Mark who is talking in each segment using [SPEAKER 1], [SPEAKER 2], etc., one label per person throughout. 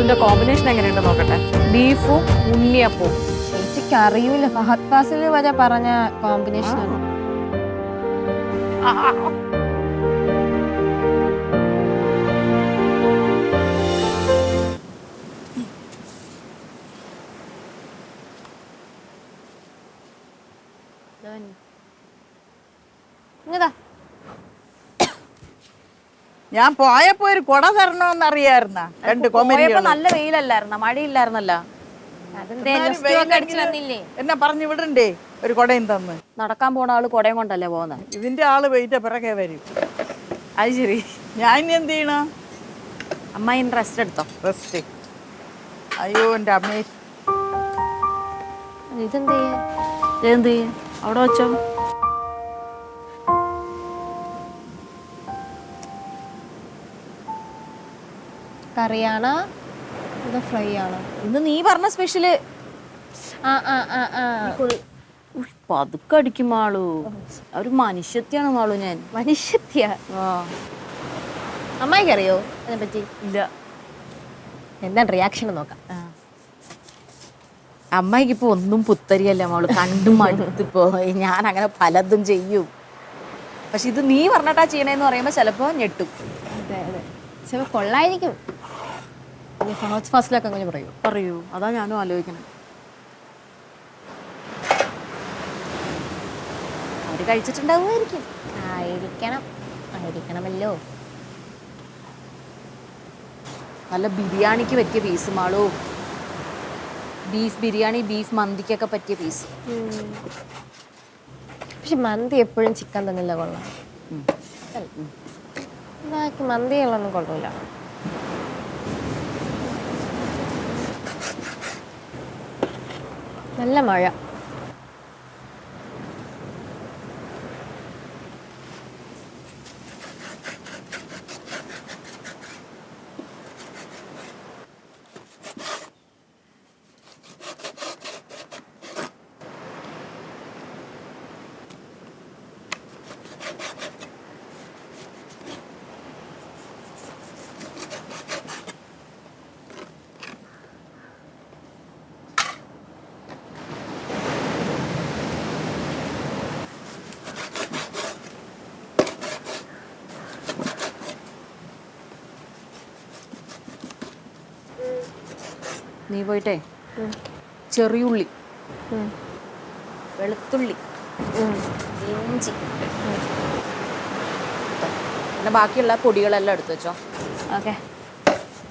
[SPEAKER 1] മാളുവിന്റെ combination എങ്ങനെയുണ്ട് നോക്കട്ടെ. ബീഫും ഉണ്ണിയപ്പവും.
[SPEAKER 2] ചേച്ചിക്ക് അറിയൂല, ഫഹദ് ഫാസിൽ വരെ പറഞ്ഞ കോമ്പിനേഷൻ ആണ്.
[SPEAKER 3] ഞാൻ പോയപ്പോ ഒരു കുട തരണമെന്ന് അറിയായിരുന്ന രണ്ട്
[SPEAKER 1] നല്ല വെയിലല്ലായിരുന്ന, മഴയില്ലായിരുന്നല്ല.
[SPEAKER 3] എന്നെ പറഞ്ഞു വിടണ്ടേ ഒരു കുടയും തന്ന്.
[SPEAKER 1] നടക്കാൻ പോണ ആള് കുടയും കൊണ്ടല്ലേ പോകുന്നത്.
[SPEAKER 3] ഇതിന്റെ ആള് വെയിറ്റ് പിറകെ വരും.
[SPEAKER 1] അത് ശരി.
[SPEAKER 3] ഞാൻ ഇനി എന്ത് ചെയ്യണ?
[SPEAKER 1] അമ്മായി റെസ്റ്റ് എടുത്തോ?
[SPEAKER 3] റെസ്റ്റ്? അയ്യോ എന്റെ അമ്മേ.
[SPEAKER 1] ഇതെന്ത് ചെയ്യ അവിടെ വെച്ചോ.
[SPEAKER 2] കറിയാണോ അതോ ഫ്രൈ ആണോ?
[SPEAKER 1] ഇന്ന് നീ പറഞ്ഞ സ്പെഷ്യല്. പതുക്കെ അടിക്കും മാളു. ഒരു മനുഷ്യത്യാണ് മാളു. ഞാൻ
[SPEAKER 2] മനുഷ്യത്യ? അമ്മായിക്ക് അറിയോ അതിനെ പറ്റി?
[SPEAKER 1] ഇല്ല.
[SPEAKER 2] എന്താണ് റിയാക്ഷൻ നോക്കാം.
[SPEAKER 1] അമ്മായിക്ക് ഇപ്പൊ ഒന്നും പുത്തരിയല്ല മാളു. കണ്ടും മടുത്തിപ്പോ. ഞാൻ അങ്ങനെ പലതും ചെയ്യും. പക്ഷെ ഇത് നീ പറഞ്ഞിട്ടാ ചെയ്യണേന്ന് പറയുമ്പോ ചിലപ്പോ ഞെട്ടും.
[SPEAKER 2] അതെ അതെ, ചിലപ്പോ കൊള്ളായിരിക്കും. ഫഹദ് ഫാസിലൊക്കെ അങ്ങനെ പറയൂ.
[SPEAKER 1] അതാ ഞാനും ആലോചിക്കണം. അവര് കഴിച്ചിട്ടുണ്ടാവുമായിരിക്കും.
[SPEAKER 2] ആയിരിക്കണമല്ലോ.
[SPEAKER 1] നല്ല ബിരിയാണിക്ക് പറ്റിയ piece Malu. Beef biryani, beef മന്തിക്കൊക്കെ പറ്റിയ പീസ്.
[SPEAKER 2] പക്ഷെ മന്തി എപ്പോഴും ചിക്കൻ തന്നെയല്ല കൊള്ളാം. മന്തികളൊന്നും കൊള്ളൂല. നല്ല മഴ.
[SPEAKER 1] നീ പോയിട്ടേ ചെറിയുള്ളി, വെളുത്തുള്ളി, ഇഞ്ചി, പിന്നെ ബാക്കിയുള്ള പൊടികളെല്ലാം എടുത്തു വെച്ചോ.
[SPEAKER 2] ഓക്കെ.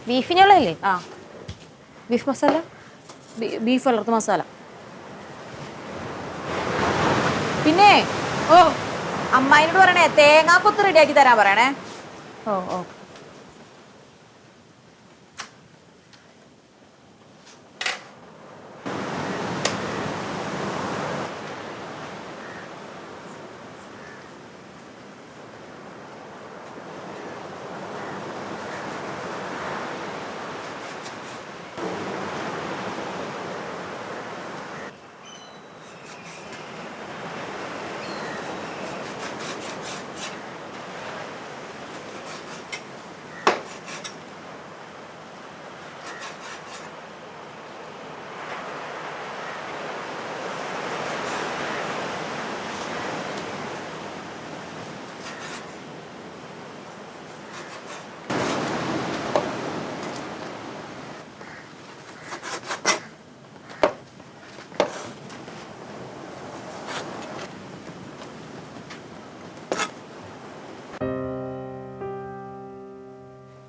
[SPEAKER 2] ബീഫിനുള്ളതല്ലേ?
[SPEAKER 1] ആ,
[SPEAKER 2] ബീഫ് മസാല,
[SPEAKER 1] ബീഫ് വളർത്ത് മസാല. പിന്നെ അമ്മായിനോട് പറയണേ തേങ്ങാക്കൊത്ത് റെഡിയാക്കി തരാൻ പറയണേ.
[SPEAKER 2] ഓ.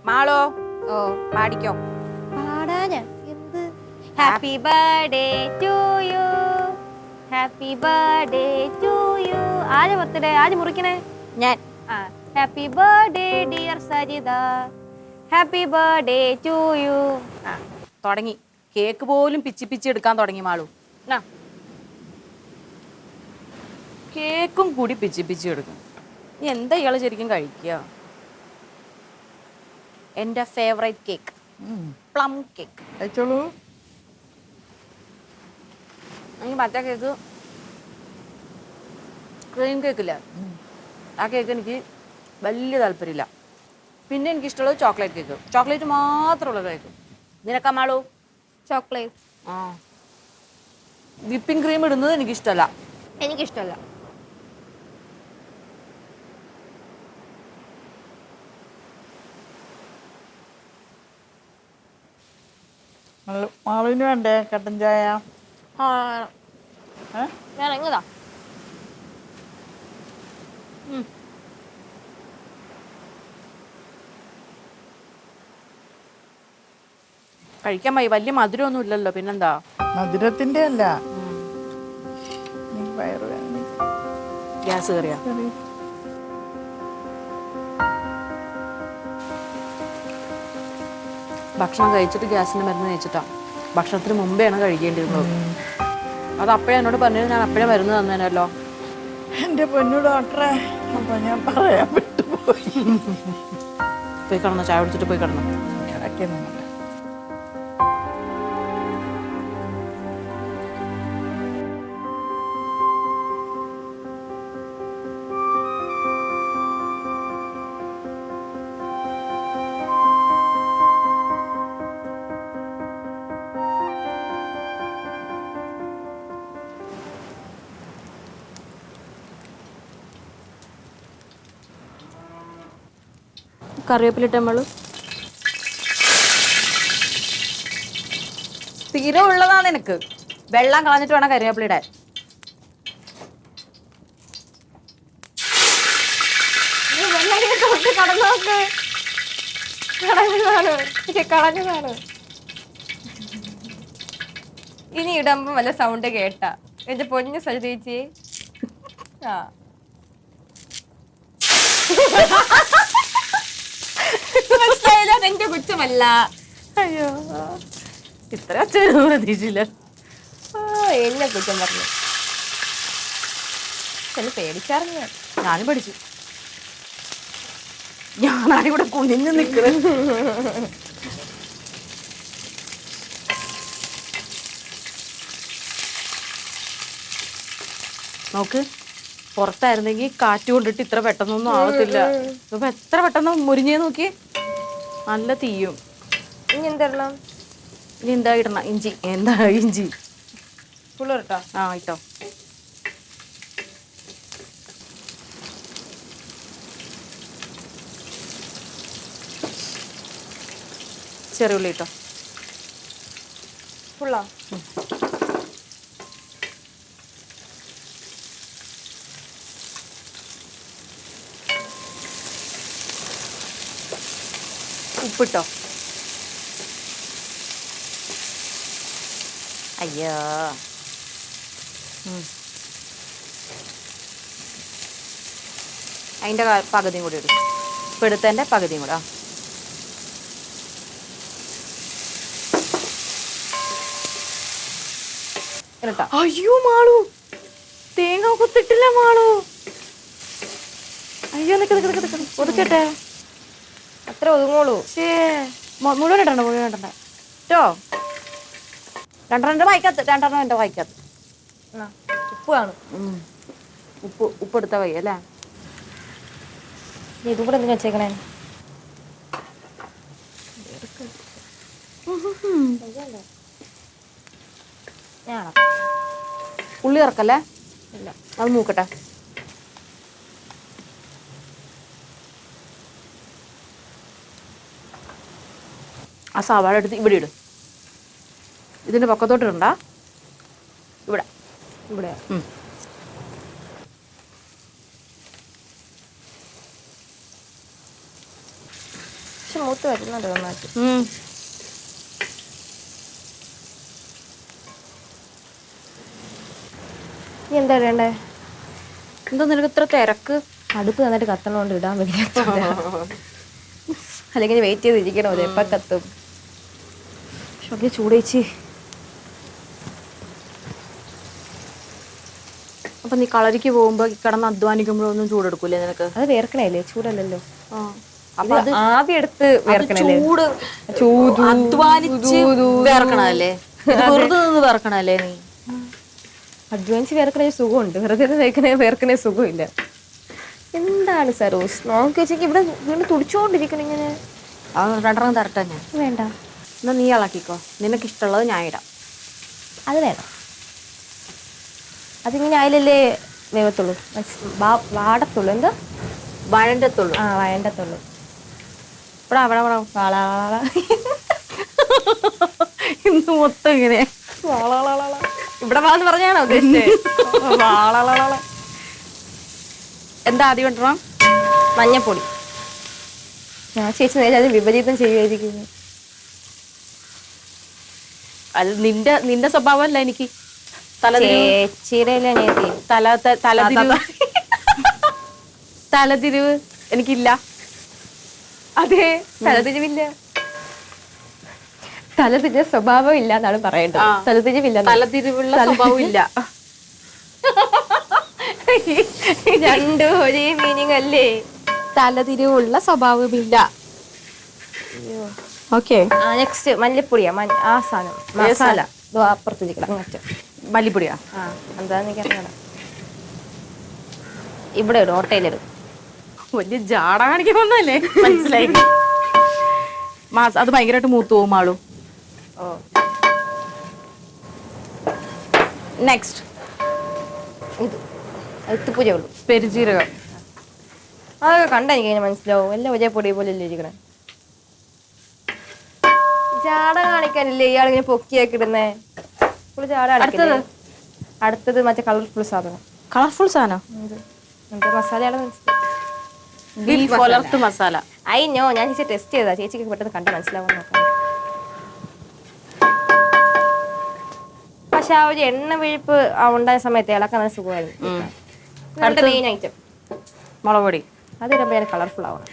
[SPEAKER 1] മാളോ, പാടിക്കോ.
[SPEAKER 2] പാടാനാ? എന്ത്? Happy birthday to you, happy birthday to you. ആര് ബർത്ത്ഡേ? ആര് മുറിക്കണേ?
[SPEAKER 1] ഞാൻ.
[SPEAKER 2] Happy birthday dear Saritha, happy birthday to you.
[SPEAKER 1] തുടങ്ങി. കേക്ക് പോലും പിച്ചി എടുക്കാൻ തുടങ്ങി മാളു. കേക്കും കൂടി പിച്ചി എടുക്കും. നീ എന്താ ഇയാള് ശരിക്കും കഴിക്കുക? എൻ്റെ ഫേവറേറ്റ് കേക്ക്, പ്ലം കേക്ക്.
[SPEAKER 3] കഴിച്ചോളൂ.
[SPEAKER 1] മറ്റേ കേക്ക്, ക്രീം കേക്കില്ല, ആ കേക്ക് എനിക്ക് വലിയ താല്പര്യമില്ല. പിന്നെ എനിക്കിഷ്ടമുള്ളത് ചോക്ലേറ്റ് കേക്ക്, ചോക്ലേറ്റ് മാത്രമുള്ള കേക്ക്. നിനക്കാ മാളു?
[SPEAKER 2] ചോക്ലേറ്റ്.
[SPEAKER 1] ആ വിപ്പിംഗ് ക്രീം ഇടുന്നത് എനിക്കിഷ്ടമല്ല.
[SPEAKER 2] എനിക്കിഷ്ടമല്ല.
[SPEAKER 3] മാളുവിന് വേണ്ടേ കട്ടൻ ചായ?
[SPEAKER 2] ആ
[SPEAKER 3] ഏ?
[SPEAKER 2] ഞാൻ എങ്ങതാ
[SPEAKER 1] കഴിക്കാൻ വലിയ മധുരമൊന്നും ഇല്ലല്ലോ, പിന്നെന്താ?
[SPEAKER 3] മധുരത്തിന്റെ അല്ല, നീ വയറ് വേദന.
[SPEAKER 1] ഗ്യാസ് കയറിയാ? ഭക്ഷണം കഴിച്ചിട്ട് ഗ്യാസിന്റെ മരുന്ന് കഴിച്ചിട്ടാ. ഭക്ഷണത്തിന് മുമ്പെയാണ് കഴിക്കേണ്ടിരുന്നത്. അത് അപ്പഴേ എന്നോട് പറഞ്ഞത്, ഞാൻ അപ്പഴേ മരുന്ന് തന്നേനല്ലോ.
[SPEAKER 3] എന്റെ പൊന്നു ഡോക്ടറെ, അപ്പൊ ഞാൻ പറയാൻ വിട്ടുപോയി.
[SPEAKER 1] പോയി കിടന്നു, ചായ കുടിച്ചിട്ട് പോയി കിടന്നു.
[SPEAKER 3] കിടക്കുന്നില്ല.
[SPEAKER 1] കറിവേപ്പിലിട്ട് നമ്മള് സ്ഥിരം ഉള്ളതാണ് എനിക്ക്. വെള്ളം കളഞ്ഞിട്ട് വേണം കറിവേപ്പിലിടാൻ.
[SPEAKER 2] കളഞ്ഞതാണ്. ഇനി ഇടുമ്പോ വല്ല സൗണ്ട് കേട്ടാ എന്റെ പൊന്നു സജിതേച്ചി. ആ എന്റെ കുറ്റമല്ല.
[SPEAKER 1] അയ്യോ, ഇത്ര പ്രതീക്ഷയില്ല.
[SPEAKER 2] എന്നെ കുറ്റം പറഞ്ഞു. ചില പേടിച്ചാർന്നു.
[SPEAKER 1] ഞാനും പഠിച്ചു. ഞാനാണ് ഇവിടെ കുനിഞ്ഞു നിൽക്കുന്നത്. നോക്ക്, പുറത്തായിരുന്നെങ്കിൽ കാറ്റ് കൊണ്ടിട്ട് ഇത്ര പെട്ടെന്നൊന്നും ആവത്തില്ല. ഇപ്പൊ എത്ര പെട്ടെന്ന് മുരിഞ്ഞേ നോക്കി. നല്ല തീയും.
[SPEAKER 2] ഇനി എന്തിടണം?
[SPEAKER 1] ഇനി എന്താ ഇടണം? ഇഞ്ചി. എന്താ ഇഞ്ചി?
[SPEAKER 2] പുളിട്ടോ?
[SPEAKER 1] ആ ഇട്ടോ. ചെറിയുള്ളി ഇട്ടോ.
[SPEAKER 2] പുള്ളോ?
[SPEAKER 1] ഉപ്പിട്ടോ. അയ്യോ, അതിൻ്റെ പകുതിയും കൂടി ഇടും. ഇപ്പം എടുത്തതിൻ്റെ പകുതിയും കൂടെ.
[SPEAKER 2] കേട്ടോ?
[SPEAKER 1] അയ്യോ മാളു, തേങ്ങ കൊത്തിട്ടില്ല മാളു. അയ്യോ, ഒതുക്കട്ടെ.
[SPEAKER 2] അത്ര ഒതുങ്ങോളൂ.
[SPEAKER 1] മുഴുവൻ ഇടണ്ട, മുഴുവൻ ഇടണ്ട കേട്ടോ. രണ്ടെണ്ണം വായിക്കാത്ത, രണ്ടെണ്ണം എൻ്റെ വായിക്കാത്ത.
[SPEAKER 2] ഉപ്പ് കാണും.
[SPEAKER 1] ഉപ്പ് എടുത്ത വൈ അല്ലേ?
[SPEAKER 2] ഇതും കൂടെ എന്തിനാ വെച്ചേക്കണേ?
[SPEAKER 1] ഉള്ളി ഇറക്കല്ലേ?
[SPEAKER 2] ഇല്ല,
[SPEAKER 1] അത് മൂക്കട്ടെ. ആ സവാള എടുത്ത് ഇവിടെ ഇടും. ഇതിന്റെ പക്കത്തോട്ട് ഇടണ്ട, ഇവിടെ
[SPEAKER 2] ഇവിടെ. പക്ഷെ മൂത്ത് വരുന്നുണ്ട് നന്നായിട്ട്. ഇനി എന്താ ഇടണ്ടേ?
[SPEAKER 1] എന്താ നിനക്ക് ഇത്ര തിരക്ക്?
[SPEAKER 2] അടുപ്പ് നന്നായിട്ട് കത്തണോണ്ട് ഇടാൻ പറ്റില്ല. അല്ലെങ്കിൽ വെയിറ്റ് ചെയ്തിരിക്കണോ? എപ്പം കത്തും?
[SPEAKER 1] വലിയ ചൂടേച്ചി. അപ്പൊ നീ കളരിക്ക് പോകുമ്പോ കിടന്ന് അധ്വാനിക്കുമ്പോഴൊന്നും ചൂടെടുക്കൂലേ നിനക്ക്?
[SPEAKER 2] അത് വേർക്കണല്ലേ, ചൂടല്ലല്ലോ.
[SPEAKER 1] അപ്പൊ അത്
[SPEAKER 2] ആദ്യം എടുത്ത് വേർക്കണല്ലേ?
[SPEAKER 1] ചൂട് അധ്വാനിച്ച് വേർക്കണല്ലേ? വെറുതെ നിന്ന് വേർക്കണല്ലേ നീ?
[SPEAKER 2] അഡ്വാൻസ് വേർക്കണേ സുഖമുണ്ട്, വെറുതെ വേർക്കണേ സുഖമില്ല. എന്താണ് സരോസ് നോക്കി വെച്ചെങ്കിൽ ഇവിടെ വീണ്ടും തുടിച്ചോണ്ടിരിക്കണം ഇങ്ങനെ.
[SPEAKER 1] രണ്ടെണ്ണം തരട്ടെ ഞാൻ?
[SPEAKER 2] വേണ്ട.
[SPEAKER 1] എന്നാ നീ ഇളക്കിക്കോ, നിനക്കിഷ്ടമുള്ളത് ഞാൻ ഇടാം.
[SPEAKER 2] അത് വേണം. അതിങ്ങനെ അതിലല്ലേ വേവത്തുള്ളൂ, വാടത്തുള്ളൂ. എന്താ
[SPEAKER 1] വഴണ്ടത്തുള്ളൂ.
[SPEAKER 2] ആ വഴണ്ടത്തുള്ളൂ. ഇവിടെ അവിടെ അവിടെ വാളാള
[SPEAKER 1] ഇന്ന് മൊത്തം ഇങ്ങനെ
[SPEAKER 2] ഇവിടെ വാന്ന് പറഞ്ഞാണോ ഉദ്ദേശിച്ചത്? വാളാള.
[SPEAKER 1] എന്താ ആദ്യം ഇടണം?
[SPEAKER 2] മഞ്ഞപ്പൊടി. ഞാൻ ചേച്ചി നേരെ അത് വിപരീതം ചെയ്യുമായിരിക്കുന്നു.
[SPEAKER 1] അത് നിന്റെ സ്വഭാവമല്ല എനിക്ക്.
[SPEAKER 2] ചേച്ചിയുടെ അനിയത്തി
[SPEAKER 1] തലതിരിവ് എനിക്കില്ല.
[SPEAKER 2] അതെ, തലതിരിവില്ല. തലതിരിഞ്ഞ സ്വഭാവം ഇല്ല എന്നാണ് പറയേണ്ടത്. തലതിരിവില്ല,
[SPEAKER 1] തലതിരിവുള്ള സ്വഭാവം ഇല്ല.
[SPEAKER 2] രണ്ടും ഒരേ മീനിങ് അല്ലേ?
[SPEAKER 1] തലതിരിവുള്ള സ്വഭാവമില്ല. ഓക്കെ.
[SPEAKER 2] നെക്സ്റ്റ് മല്ലിപ്പൊടിയാ. ആ സാധനം മസാല അപ്പുറത്തിരിക്കണം. അങ്ങോട്ട്
[SPEAKER 1] മല്ലിപ്പൊടിയാ.
[SPEAKER 2] എന്താന്ന് എനിക്കറിയാം. ഇവിടെ ഇടും, ഓട്ടയിലിടും.
[SPEAKER 1] വലിയ ജാട കാണിക്കുമെന്നല്ലേ മനസ്സിലായി. അത് ഭയങ്കരമായിട്ട് മൂത്ത് പോകും ആളും.
[SPEAKER 2] ഓ,
[SPEAKER 1] നെക്സ്റ്റ്
[SPEAKER 2] ഇത് എത്തുപൂജ ഉള്ളൂ.
[SPEAKER 1] പെരുജീരകം.
[SPEAKER 2] അതൊക്കെ കണ്ട എനിക്ക് ഇങ്ങനെ മനസ്സിലാവും. എല്ലാം ഒരേ പൊടി പോലെ അല്ലേ ഇരിക്കണേ. ജാട കാണിക്കാനില്ലേ ഇയാളിങ്ങനെ പൊക്കിയൊക്കെ ഇടുന്നേ? ജാട കാണിക്കരുത്. അടുത്തത് മറ്റേ കളർഫുൾ സാധനം.
[SPEAKER 1] കളർഫുൾ സാധനം
[SPEAKER 2] എന്താ മസാലയാണ് മനസ്സിലായി?
[SPEAKER 1] ബീഫ് വളർത്തു മസാല.
[SPEAKER 2] അയ്യോ, ഞാൻ ചേച്ചി ടെസ്റ്റ് ചെയ്താ. ചേച്ചിക്ക് പെട്ടെന്ന് കണ്ട മനസ്സിലാവുന്ന നോക്കാം. പക്ഷെ ആ ഒരു എണ്ണ വീഴ്പ്പ് ഉണ്ടായ സമയത്ത് ഇളക്കാൻ നല്ല സുഖമായിരുന്നു. അടുത്ത മെയിൻ ഐറ്റം
[SPEAKER 1] മുളക് പൊടി.
[SPEAKER 2] അതിടുമ്പോൾ ഞാൻ കളർഫുൾ ആവണം.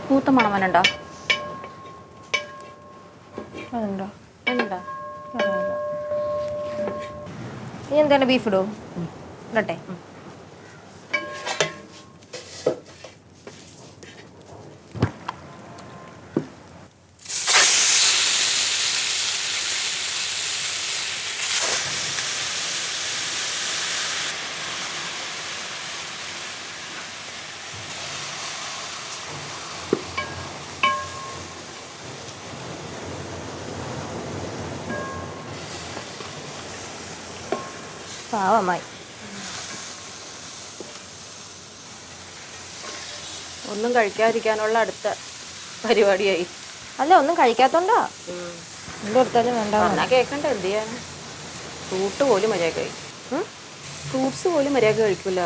[SPEAKER 1] മൂത്ത മണമനുണ്ടോ?
[SPEAKER 2] അതുണ്ടോ?
[SPEAKER 1] എന്താ
[SPEAKER 2] ഇനി എന്താണ്? ബീഫ് ഇടും ഇടട്ടെ. പാവമായി.
[SPEAKER 1] ഒന്നും കഴിക്കാതിരിക്കാനുള്ള അടുത്ത പരിപാടിയായി.
[SPEAKER 2] അല്ല, ഒന്നും കഴിക്കാത്തോണ്ടാ. എന്ത് കൊടുത്താലും വേണ്ട.
[SPEAKER 1] എന്നാ കേൾക്കണ്ട, എന്ത് ചെയ്യാൻ? ഫ്രൂട്ട് പോലും മര്യാദ കഴിക്കും. ഫ്രൂട്ട്സ് പോലും മര്യാദ കഴിക്കില്ല.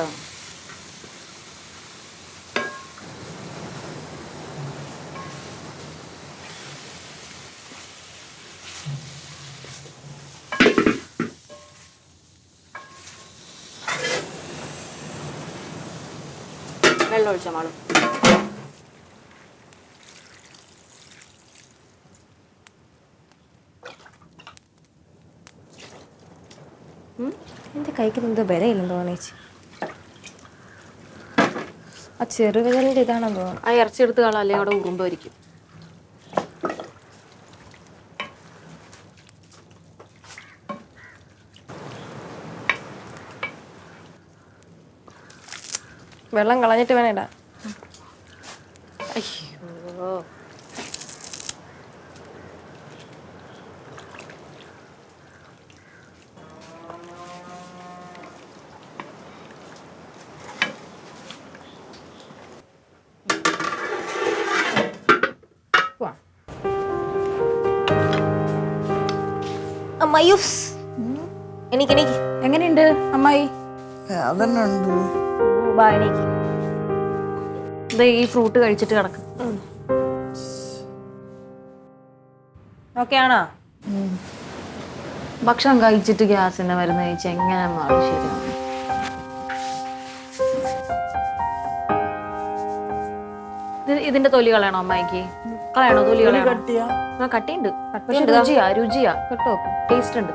[SPEAKER 1] വെള്ളം ഒഴിച്ച മാളും.
[SPEAKER 2] എന്റെ കൈക്ക് എന്തോ ബലയില്ലെന്ന് തോന്നേച്ചി. ആ ചെറുവിരലിന്റെ ഇതാണെന്ന് തോന്നുന്നു.
[SPEAKER 1] ആ ഇറച്ചി എടുത്ത് കളല്ലേ, അവിടെ ഉറുമ്പായിരിക്കും.
[SPEAKER 2] വെള്ളം കളഞ്ഞിട്ട് വേണം ഇടാൻ.
[SPEAKER 1] അയ്യോ,
[SPEAKER 2] അമ്മയൂസ് എനിക്ക്
[SPEAKER 1] എങ്ങനെയുണ്ട് അമ്മായി?
[SPEAKER 3] അതിനുണ്ട്.
[SPEAKER 2] എനിക്ക്
[SPEAKER 1] ഈ ഫ്രൂട്ട് കഴിച്ചിട്ട് കിടക്കും.
[SPEAKER 2] ഓക്കെ ആണോ?
[SPEAKER 1] ഭക്ഷണം കഴിച്ചിട്ട് ഗ്യാസിന്റെ മരുന്ന് കഴിച്ച് എങ്ങനെ മാറും? ശരിയാണ്. ഇതിന്റെ തൊലി കളയണോ അമ്മായിക്ക്? കളയണോ? തൊലി കളയണോ? കട്ടിയുണ്ട്. രുചിയാ, രുചിയാ.
[SPEAKER 2] കേട്ടോ,
[SPEAKER 1] ടേസ്റ്റ് ഉണ്ട്.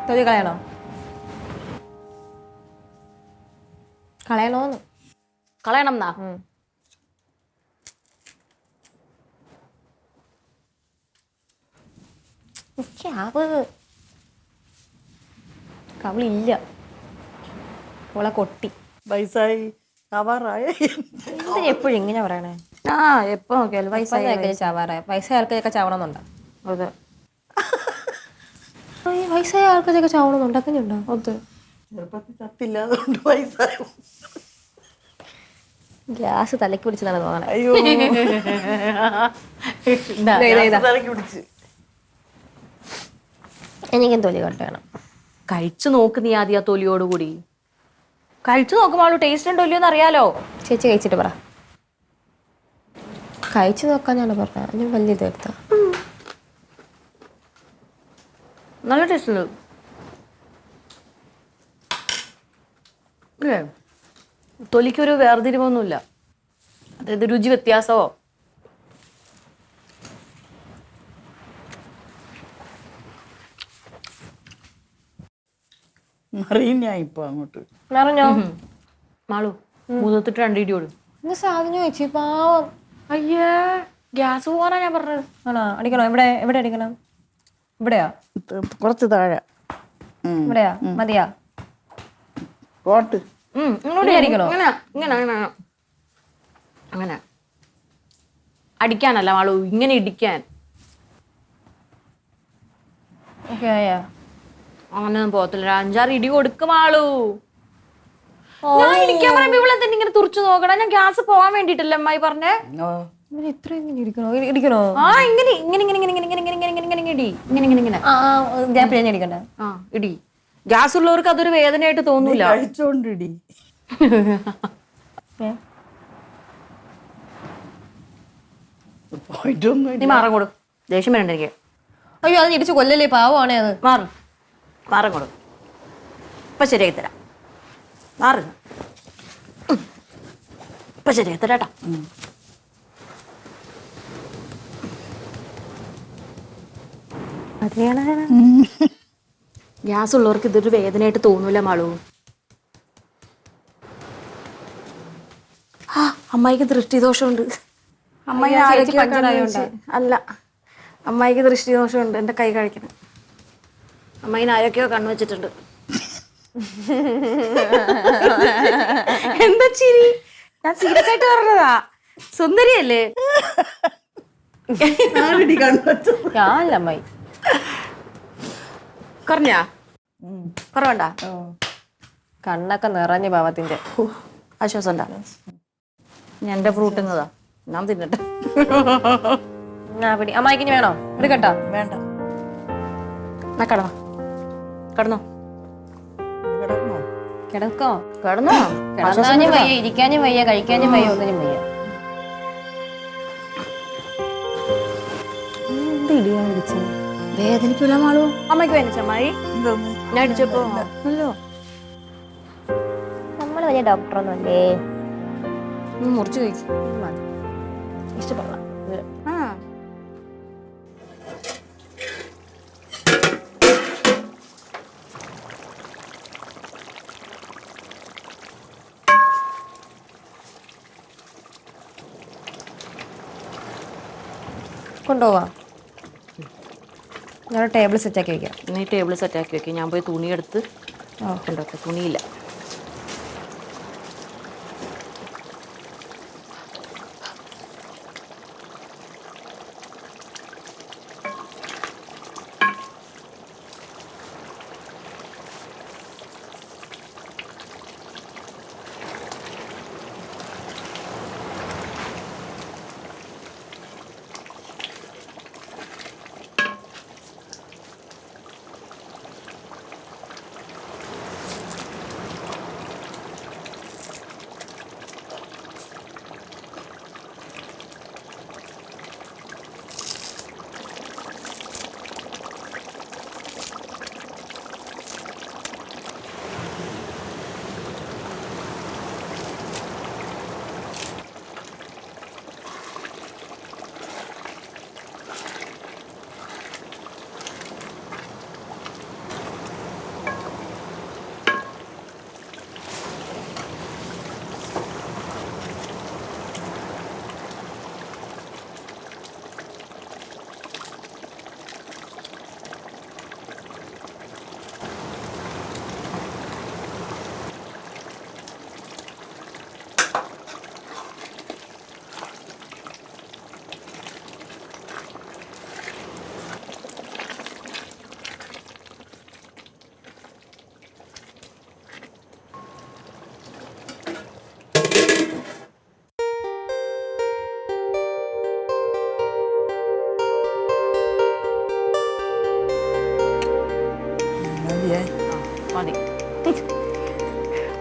[SPEAKER 2] തൊലി കളയണോ? കളയണോന്ന്?
[SPEAKER 1] കളയണം എന്നാ?
[SPEAKER 2] കവളില്ല. ഓളെ കൊട്ടി.
[SPEAKER 3] വയസ്സായി ആവാറായ
[SPEAKER 2] എന്തിനാ എപ്പോഴും ഇങ്ങനെ പറയണേ?
[SPEAKER 1] ആ എപ്പോ നോക്കിയാലും
[SPEAKER 2] വയസ്സായ ചാവാറായ വയസ്സായ ആൾക്കാരൊക്കെ ചാവണമെന്നുണ്ടോ?
[SPEAKER 1] അതെ
[SPEAKER 2] വയസ്സായ ആൾക്കാരൊക്കെ ചാവണമെന്നുണ്ടോ? അങ്ങനെയുണ്ടോ?
[SPEAKER 1] അതെ
[SPEAKER 3] ചെറുപ്പത്തിൽ ചത്തില്ലാതുകൊണ്ട് വയസ്സായ.
[SPEAKER 2] ഗ്യാസ് തലയ്ക്ക് പിടിച്ചതാണ് തോന്നണേ.
[SPEAKER 3] അയ്യോ തലയ്ക്ക് പിടിച്ച്.
[SPEAKER 2] എനിക്കും തൊലി കട്ടണം.
[SPEAKER 1] കഴിച്ചു നോക്ക് നീ ആദ്യം ആ തൊലിയോടുകൂടി. കഴിച്ചു നോക്കുമ്പോൾ ടേസ്റ്റ് ഉണ്ടോ ഇല്ലയോ എന്ന് അറിയാലോ.
[SPEAKER 2] ചേച്ചി കഴിച്ചിട്ട് പറ. കഴിച്ചു നോക്കാന്നാണ് പറഞ്ഞത്. ഞാൻ വലിയ ഇതെടുത്ത
[SPEAKER 1] നല്ല ടേസ്റ്റ് ഉണ്ട് അല്ലേ? തൊലിക്കൊരു വേർതിരിവൊന്നുമില്ല. അതായത് രുചി വ്യത്യാസമോ.
[SPEAKER 3] അറിയും ഞാൻ ഇപ്പൊ അങ്ങോട്ട്.
[SPEAKER 2] പറഞ്ഞോ.
[SPEAKER 1] മാളു മുതത്തിട്ട് 2 ഇടി കൊടുക്കും.
[SPEAKER 2] എന്ത് സാധനം ചേച്ചി പാവം.
[SPEAKER 1] അയ്യേ ഗ്യാസ് പോകാനാ ഞാൻ പറഞ്ഞത്.
[SPEAKER 2] ആണോ? അടിക്കണോ? എവിടെ അടിക്കണം? ഇവിടെയാ?
[SPEAKER 3] കുറച്ച് താഴെ.
[SPEAKER 2] ഇവിടെയാ? മതിയാ?
[SPEAKER 3] പോട്ട്.
[SPEAKER 1] ഇങ്ങോട്ട് അടിക്കണോ? അങ്ങനെ അടിക്കാനല്ല മാളു, ഇങ്ങനെ ഇടിക്കാൻ. അങ്ങനെയൊന്നും പോകത്തില്ല. 5-6 ഇടി കൊടുക്കും മാളു. ഞാൻ ഇടിക്കാൻ പറയുമ്പോ ഇവിടെ തന്നെ ഇങ്ങനെ തുറച്ചു നോക്കണം. ഞാൻ ഗ്യാസ് പോകാൻ വേണ്ടിട്ടല്ലേ അമ്മായി പറഞ്ഞേ.
[SPEAKER 2] ഇത്ര ഇങ്ങനെ ഇടിക്കണോ?
[SPEAKER 1] ആ ഇങ്ങനെ ഇങ്ങനെ ഇങ്ങനെ ഇങ്ങനെ ഇങ്ങനെ ഇങ്ങനെ ഇങ്ങനെ ഇങ്ങനെ ഇങ്ങനെ ഇടി ഇങ്ങനെ ഇങ്ങനെ ഇങ്ങനെ
[SPEAKER 2] ഗ്യാപ്പ് ഞാൻ അടിക്കണ്ട.
[SPEAKER 1] ആ ഇടി. ഗ്യാസ് ഉള്ളവർക്ക് അതൊരു വേദനയായിട്ട് തോന്നൂല.
[SPEAKER 3] കഴിച്ചോണ്ടിടി. പോയിട്ടൊന്നും
[SPEAKER 1] നീ മാറാൻ കൊടു. ദേഷ്യം വേണ്ട എനിക്ക്.
[SPEAKER 2] അയ്യോ അത് ഇടിച്ചു കൊല്ലല്ലേ, പാവമാണേ അത്.
[SPEAKER 1] മാറാൻ കൊടു. ഇപ്പൊ ശരിയാക്കി തരാം. മാറ്. ഇപ്പൊ ശരിയാക്കി തരാട്ടാ. ഗ്യാസ് ഉള്ളവർക്ക് ഇതൊരു വേദനയായിട്ട് തോന്നൂല മാളു. ആ അമ്മായിക്ക് ദൃഷ്ടിദോഷമുണ്ട്. അമ്മായി അല്ല, അമ്മായിക്ക് ദൃഷ്ടിദോഷമുണ്ട്. എന്റെ കൈ കഴിക്കണം. അമ്മായിന് ആരൊക്കെയോ കണ്ണു വെച്ചിട്ടുണ്ട്. എന്താ ചിരി? ഞാൻ സീരിയസ് ആയിട്ട് പറഞ്ഞതാ. സുന്ദരിയല്ലേ?
[SPEAKER 2] ഞാനല്ല അമ്മായി.
[SPEAKER 1] കുറഞ്ഞാ? കുറവണ്ട?
[SPEAKER 2] കണ്ണൊക്കെ നിറഞ്ഞ ഭാവത്തിന്റെ.
[SPEAKER 1] ആശ്വാസം ഉണ്ടാ? ഞാൻ എന്റെ ഫ്രൂട്ട് എന്നതാ, ഞാൻ തിന്നട്ടെ.
[SPEAKER 2] അമ്മായിക്ക് ഇനി വേണോ? എടുക്കട്ടോ?
[SPEAKER 3] വേണ്ട.
[SPEAKER 1] കടന്നോ കടന്നോ
[SPEAKER 2] കിടക്കോ?
[SPEAKER 1] കടന്നോ.
[SPEAKER 2] കിടന്നാനും വയ്യ, ഇരിക്കാനും വയ്യ, കഴിക്കാനും വയ്യ, ഒന്നിനും വയ്യ. എന്ത് ഇടിയാ ഇടിച്ചത്?
[SPEAKER 1] വേദനിക്കൂല മാളു? അമ്മയ്ക്ക് വേദനിച്ച അമ്മായി? ഞാൻ അടിച്ചപ്പോ അല്ലോ.
[SPEAKER 2] നമ്മള് വലിയ ഡോക്ടറൊന്നുമല്ലേ.
[SPEAKER 1] മുറിച്ച് കഴിക്കും.
[SPEAKER 2] ഇഷ്ടപ്പെടണം.
[SPEAKER 1] ആ
[SPEAKER 2] കൊണ്ടുപോവാ. ഞാൻ ടേബിൾ സെറ്റാക്കി വെക്കാം.
[SPEAKER 1] നീ ടേബിൾ സെറ്റാക്കി വെക്കും. ഞാൻ പോയി തുണിയെടുത്ത് കൊണ്ടുവയ്ക്കാം. തുണിയില്ല.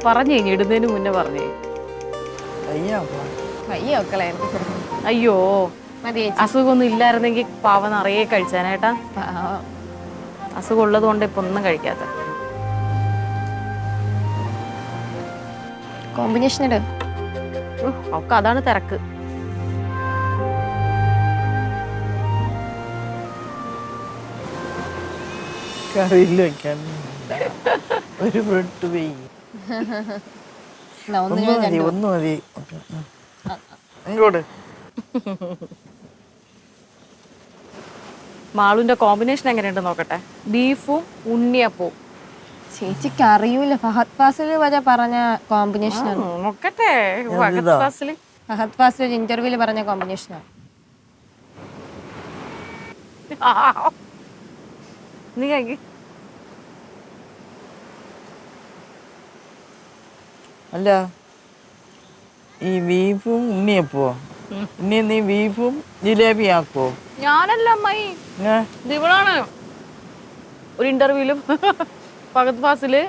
[SPEAKER 1] പറഞ്ഞു കഴിഞ്ഞു, ഇടുന്നതിന് മുന്നേ പറഞ്ഞു.
[SPEAKER 3] അയ്യോ
[SPEAKER 2] വയ്യ മക്കളെ
[SPEAKER 1] അയ്യോ,
[SPEAKER 2] മതി ചേച്ചി.
[SPEAKER 1] അസുഖമൊന്നും ഇല്ലായിരുന്നെങ്കിൽ പാവ നിറയെ കഴിച്ചാനേട്ടാ.
[SPEAKER 2] പാവം.
[SPEAKER 1] അസുഖം ഉള്ളത് കൊണ്ട് ഇപ്പൊ ഒന്നും കഴിക്കാത്ത.
[SPEAKER 2] കോമ്പിനേഷൻ ഇട്.
[SPEAKER 1] ഒക്കെ അതാണ് തിരക്ക്.
[SPEAKER 3] കറിയിൽ വെക്കാൻ ഒരു ബ്രെഡ് വെയ്.
[SPEAKER 2] എന്നാ, ഒന്ന്
[SPEAKER 3] ഒന്ന്
[SPEAKER 2] ഞാൻ
[SPEAKER 3] മതി,
[SPEAKER 2] കണ്ടു.
[SPEAKER 3] ഒന്ന് മതി. ഇങ്ങോട്ട്
[SPEAKER 1] മാളുവിന്റെ കോമ്പിനേഷൻ എങ്ങനെയുണ്ട് നോക്കട്ടെ. ബീഫും ഉണ്ണിയപ്പവും.
[SPEAKER 2] ചേച്ചിക്ക് അറിയൂല. ഫഹദ് ഫാസിൽ വരെ പറഞ്ഞ കോമ്പിനേഷനാണ്.
[SPEAKER 1] നോക്കട്ടെ. ഫഹദ് ഫാസില്
[SPEAKER 2] ഫഹദ് ഫാസിൽ ഒരു ഇന്റർവ്യൂല് പറഞ്ഞ കോമ്പിനേഷനാണ്.
[SPEAKER 1] നീ കഴിക്ക്.
[SPEAKER 3] അല്ല, ഈ ബീഫും ഉണ്ണിയപ്പോ ഇനി നീ ബീഫും ജിലേബി ആക്കോ?
[SPEAKER 1] ഞാനല്ല അമ്മായി, ഇവളാണ്. ഒരു ഇന്റർവ്യൂലും ഫഹദ് ഫാസില്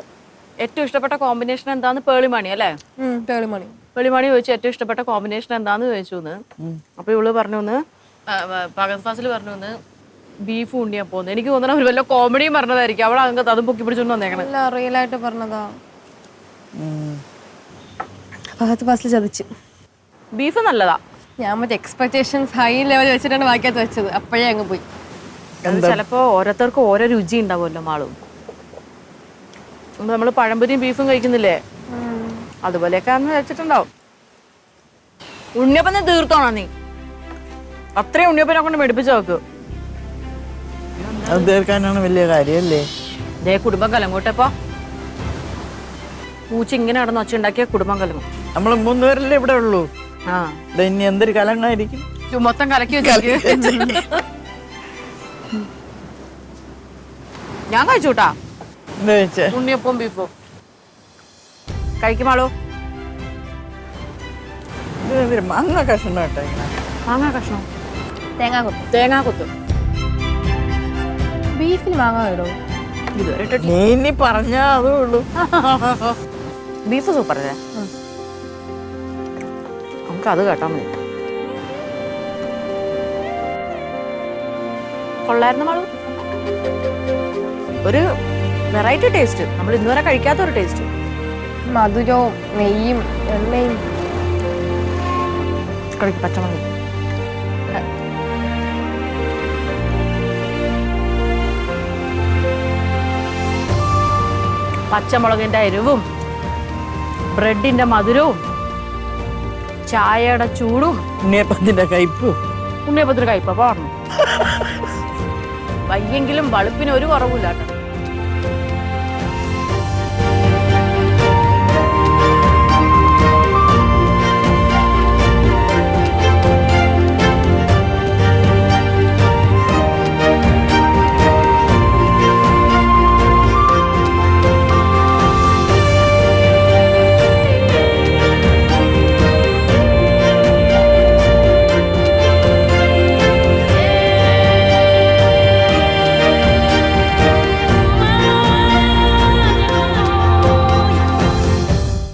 [SPEAKER 1] ഏറ്റവും ഇഷ്ടപ്പെട്ട കോമ്പിനേഷൻ എന്താന്ന് പേളിമണി അല്ലേ, പേളിമണി ചോദിച്ചു ഏറ്റവും ഇഷ്ടപ്പെട്ട കോമ്പിനേഷൻ എന്താന്ന് ചോദിച്ചു. അപ്പൊ ഇവള് പറഞ്ഞു ഫഹദ് ഫാസിൽ പറഞ്ഞു ബീഫ് ഉണ്ണിയപ്പോന്ന്. എനിക്ക് തോന്നണ ഒരു വല്ല കോമഡിയും പറഞ്ഞതായിരിക്കും. അവൾ അങ്ങനത്തെ അതും പൊക്കി പിടിച്ചോണ്ട് വന്നേക്കണേ.
[SPEAKER 2] റിയൽ ആയിട്ട് പറഞ്ഞതാ. ഫഹദ് ഫാസിൽ ചതിച്ചു.
[SPEAKER 1] ബീഫ് നല്ലതാ.
[SPEAKER 2] ഞാൻ മറ്റേ എക്സ്പെക്ടേഷൻസ് ഹൈ ലെവൽ വെച്ചിട്ടാണ് ബാക്കിയത്ത് വെച്ചത്. അപ്പോഴേ അങ്ങ് പോയി.
[SPEAKER 1] അത് ചിലപ്പോ ഓരോരുത്തർക്കും ഓരോ രുചി ഉണ്ടാവുമല്ലോ മാളും. നമ്മള് പഴംപൊരിയും ബീഫും കഴിക്കുന്നില്ലേ, അതുപോലെയൊക്കെ അന്ന് വെച്ചിട്ടുണ്ടാവും. ഉണ്ണിയപ്പം നീ തീർത്തോണോ? നീ അത്രയും ഉണ്ണിയപ്പനെ കൊണ്ട് മെടിപ്പിച്ച് നോക്ക്.
[SPEAKER 3] അത് തീർക്കാനാണ് വലിയ കാര്യല്ലേ.
[SPEAKER 1] ദേ കുടുംബം കലങ്ങോട്ടെപ്പോ. പൂച്ച ഇങ്ങനെ നടന്ന് ഒച്ച ഉണ്ടാക്കിയ കുടുംബം കലങ്ങും.
[SPEAKER 3] നമ്മള് 3 പേരല്ലേ ഇവിടെ ഉള്ളൂ.
[SPEAKER 1] ആ,
[SPEAKER 3] ഇനി എന്തൊരു കലങ്ങായിരിക്കും.
[SPEAKER 1] മൊത്തം കലക്കി വെച്ചു. ഞാൻ കഴിച്ചുട്ടാ
[SPEAKER 3] എന്താ വെച്ചേ?
[SPEAKER 1] ഉണ്ണിയപ്പവും ബീഫും. കഴിക്കുമാളോ?
[SPEAKER 3] മാങ്ങ കഷ്ണം കേട്ടോ.
[SPEAKER 1] മാങ്ങാ കഷ്ണം,
[SPEAKER 2] തേങ്ങാ കൊത്ത്.
[SPEAKER 1] തേങ്ങാ കൊത്ത്.
[SPEAKER 2] ബീഫിന് മാങ്ങ ഇടോ?
[SPEAKER 1] ഇതുവരെ ഇട്ടിട്ടില്ല.
[SPEAKER 3] നീ ഇനി പറഞ്ഞാ അതേ ഉള്ളൂ.
[SPEAKER 1] ബീഫ് സൂപ്പർ അല്ലേ? നമുക്ക് അത് കേട്ടാ മതി. കൊള്ളായിരുന്നു മാളു. ഒരു വെറൈറ്റി ടേസ്റ്റ്, നമ്മൾ ഇന്നുവരെ കഴിക്കാത്ത ഒരു ടേസ്റ്റ്.
[SPEAKER 2] മധുരവും നെയ്യും എണ്ണയും.
[SPEAKER 1] കളിക്ക് പച്ചമുളക്. പച്ചമുളകിന്റെ എരിവും ബ്രെഡിന്റെ മധുരവും ചായയുടെ ചൂടും
[SPEAKER 3] ഉണ്ണിയപ്പത്തിന്റെ കയ്പും.
[SPEAKER 1] ഉണ്ണിയപ്പത്തിന് കയ്പ പറഞ്ഞു. വയ്യെങ്കിലും വളുപ്പിന് ഒരു കുറവില്ല കേട്ടോ.